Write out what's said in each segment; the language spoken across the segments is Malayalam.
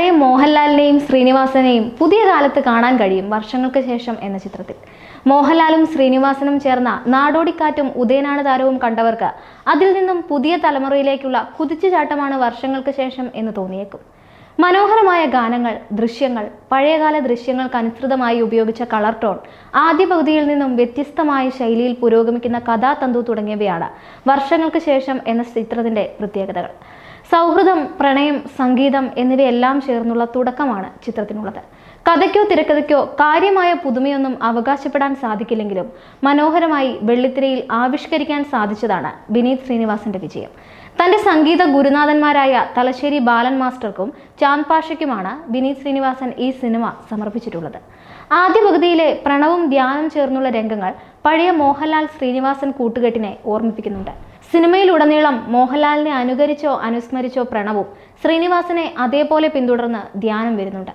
പഴയ മോഹൻലാലിനെയും ശ്രീനിവാസനെയും പുതിയ കാലത്ത് കാണാൻ കഴിയും വർഷങ്ങൾക്ക് ശേഷം എന്ന ചിത്രത്തിൽ. മോഹൻലാലും ശ്രീനിവാസനും ചേർന്ന നാടോടിക്കാറ്റും ഉദയനാണ് താരവും കണ്ടവർക്ക് അതിൽ നിന്നും പുതിയ തലമുറയിലേക്കുള്ള കുതിച്ചുചാട്ടമാണ് വർഷങ്ങൾക്ക് ശേഷം എന്ന് തോന്നിയേക്കും. മനോഹരമായ ഗാനങ്ങൾ, ദൃശ്യങ്ങൾ, പഴയകാല ദൃശ്യങ്ങൾക്കനുസൃതമായി ഉപയോഗിച്ച കളർ ടോൺ, ആദ്യ പകുതിയിൽ നിന്നും വ്യത്യസ്തമായ ശൈലിയിൽ പുരോഗമിക്കുന്ന കഥാതന്തു തുടങ്ങിയവയാണ് വർഷങ്ങൾക്ക് ശേഷം എന്ന ചിത്രത്തിന്റെ പ്രത്യേകതകൾ. സൗഹൃദം, പ്രണയം, സംഗീതം എന്നിവയെല്ലാം ചേർന്നുള്ള തുടക്കമാണ് ചിത്രത്തിനുള്ളത്. കഥയ്ക്കോ തിരക്കഥയ്ക്കോ കാര്യമായ പുതുമയൊന്നും അവകാശപ്പെടാൻ സാധിക്കില്ലെങ്കിലും മനോഹരമായി വെള്ളിത്തിരയിൽ ആവിഷ്കരിക്കാൻ സാധിച്ചതാണ് വിനീത് ശ്രീനിവാസന്റെ വിജയം. തന്റെ സംഗീത ഗുരുനാഥന്മാരായ തലശ്ശേരി ബാലൻ മാസ്റ്റർക്കും ചാന്ദ് പാഷയ്ക്കുമാണ് വിനീത് ശ്രീനിവാസൻ ഈ സിനിമ സമർപ്പിച്ചിട്ടുള്ളത്. ആദ്യ പകുതിയിലെ പ്രണവും ധ്യാനം ചേർന്നുള്ള രംഗങ്ങൾ പഴയ മോഹൻലാൽ ശ്രീനിവാസൻ കൂട്ടുകെട്ടിനെ ഓർമ്മിപ്പിക്കുന്നുണ്ട്. സിനിമയിലുടനീളം മോഹൻലാലിനെ അനുകരിച്ചോ അനുസ്മരിച്ചോ പ്രണവും ശ്രീനിവാസനെ അതേപോലെ പിന്തുടർന്ന് ധ്യാനം വരുന്നുണ്ട്.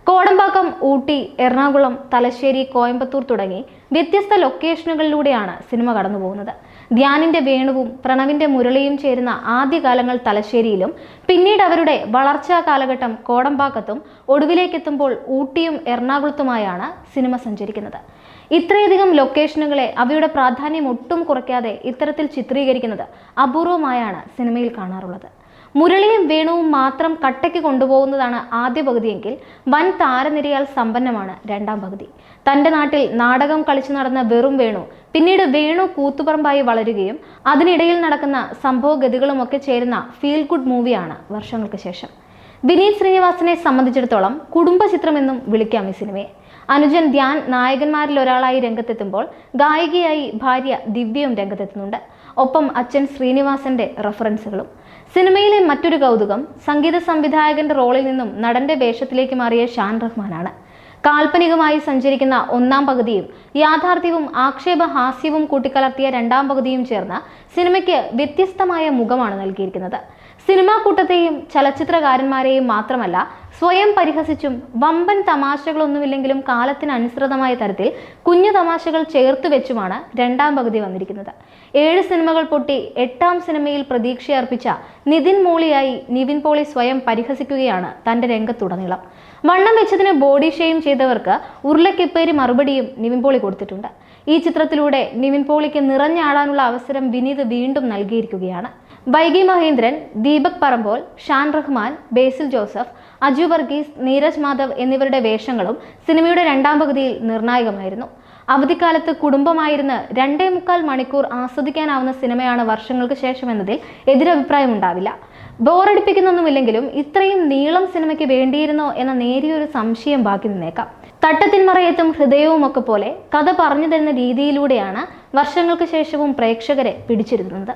കോടമ്പാക്കം, ഊട്ടി, എറണാകുളം, തലശ്ശേരി, കോയമ്പത്തൂർ തുടങ്ങി വ്യത്യസ്ത ലൊക്കേഷനുകളിലൂടെയാണ് സിനിമ കടന്നുപോകുന്നത്. ധ്യാനിന്റെ വേണുവും പ്രണവിന്റെ മുരളിയും ചേരുന്ന ആദ്യകാലങ്ങൾ തലശ്ശേരിയിലും, പിന്നീട് അവരുടെ വളർച്ചാ കാലഘട്ടം കോടമ്പാക്കത്തും, ഒടുവിലേക്കെത്തുമ്പോൾ ഊട്ടിയും എറണാകുളത്തുമായാണ് സിനിമ സഞ്ചരിക്കുന്നത്. ഇത്രയധികം ലൊക്കേഷനുകളെ അവയുടെ പ്രാധാന്യം ഒട്ടും കുറയ്ക്കാതെ ഇത്തരത്തിൽ ചിത്രീകരിക്കുന്നത് അപൂർവമായാണ് സിനിമയിൽ കാണാറുള്ളത്. മുരളിയും വേണുവും മാത്രം കട്ടയ്ക്ക് കൊണ്ടുപോകുന്നതാണ് ആദ്യ പകുതിയെങ്കിൽ വൻ താരനിരയാൽ സമ്പന്നമാണ് രണ്ടാം പകുതി. തൻ്റെ നാട്ടിൽ നാടകം കളിച്ചു നടന്ന വെറും വേണു പിന്നീട് വേണു കൂത്തുപറമ്പായി വളരുകയും അതിനിടയിൽ നടക്കുന്ന സംഭവഗതികളുമൊക്കെ ചേരുന്ന ഫീൽ ഗുഡ് മൂവിയാണ് വർഷങ്ങൾക്ക് ശേഷം. വിനീത് ശ്രീനിവാസനെ സംബന്ധിച്ചിടത്തോളം കുടുംബ ചിത്രമെന്നും വിളിക്കാം ഈ സിനിമയെ. അനുജൻ ധ്യാൻ നായകന്മാരിൽ ഒരാളായി രംഗത്തെത്തുമ്പോൾ ഗായികയായി ഭാര്യ ദിവ്യയും രംഗത്തെത്തുന്നുണ്ട്. ഒപ്പം അച്ഛൻ ശ്രീനിവാസന്റെ റെഫറൻസുകളും. സിനിമയിലെ മറ്റൊരു കൗതുകം സംഗീത സംവിധായകന്റെ റോളിൽ നിന്നും നടന്റെ വേഷത്തിലേക്ക് മാറിയ ഷാൻ റഹ്മാനാണ്. കാൽപ്പനികമായി സഞ്ചരിക്കുന്ന ഒന്നാം പകുതിയും യാഥാർത്ഥ്യവും ആക്ഷേപഹാസ്യവും കൂട്ടിക്കലർത്തിയ രണ്ടാം പകുതിയും ചേർന്ന് സിനിമയ്ക്ക് വ്യത്യസ്തമായ മുഖമാണ് നൽകിയിരിക്കുന്നത്. സിനിമാ കൂട്ടത്തെയും ചലച്ചിത്രകാരന്മാരെയും മാത്രമല്ല, സ്വയം പരിഹസിച്ചും വമ്പൻ തമാശകളൊന്നുമില്ലെങ്കിലും കാലത്തിനനുസൃതമായ തരത്തിൽ കുഞ്ഞു തമാശകൾ ചേർത്ത് വെച്ചുമാണ് രണ്ടാം പകുതി വന്നിരിക്കുന്നത്. 7 സിനിമകൾ പൊട്ടി 8ാം സിനിമയിൽ പ്രതീക്ഷയർപ്പിച്ച നിതിൻ മോളിയായി നിവിൻ പോളി സ്വയം പരിഹസിക്കുകയാണ് തന്റെ രംഗത്തുടനീളം. വണ്ണം വെച്ചതിന് ബോഡി ഷെയിം ചെയ്തവർക്ക് ഉരുളക്കെപ്പേരി മറുപടിയും നിവിൻ പോളി കൊടുത്തിട്ടുണ്ട്. ഈ ചിത്രത്തിലൂടെ നിവിൻ പോളിക്ക് നിറഞ്ഞാടാനുള്ള അവസരം വിനീത് വീണ്ടും നൽകിയിരിക്കുകയാണ്. വൈഗി മഹേന്ദ്രൻ, ദീപക് പറമ്പോൾ, ഷാൻ റഹ്മാൻ, ബേസിൽ ജോസഫ്, അജു വർഗീസ്, നീരജ് മാധവ് എന്നിവരുടെ വേഷങ്ങളും സിനിമയുടെ രണ്ടാം പകുതിയിൽ നിർണായകമായിരുന്നു. അവധിക്കാലത്ത് കുടുംബമായിരുന്ന് 2.25 മണിക്കൂർ ആസ്വദിക്കാനാവുന്ന സിനിമയാണ് വർഷങ്ങൾക്ക് ശേഷം എന്നതിൽ എതിരഭിപ്രായമുണ്ടാവില്ല. ബോറടിപ്പിക്കുന്നൊന്നുമില്ലെങ്കിലും ഇത്രയും നീളം സിനിമയ്ക്ക് വേണ്ടിയിരുന്നോ എന്ന നേരിയൊരു സംശയം ബാക്കി നിന്നേക്കാം. തട്ടത്തിന്മറയത്തും ഹൃദയവും ഒക്കെ പോലെ കഥ പറഞ്ഞു തരുന്ന രീതിയിലൂടെയാണ് വർഷങ്ങൾക്ക് ശേഷവും പ്രേക്ഷകരെ പിടിച്ചിരുന്നത്.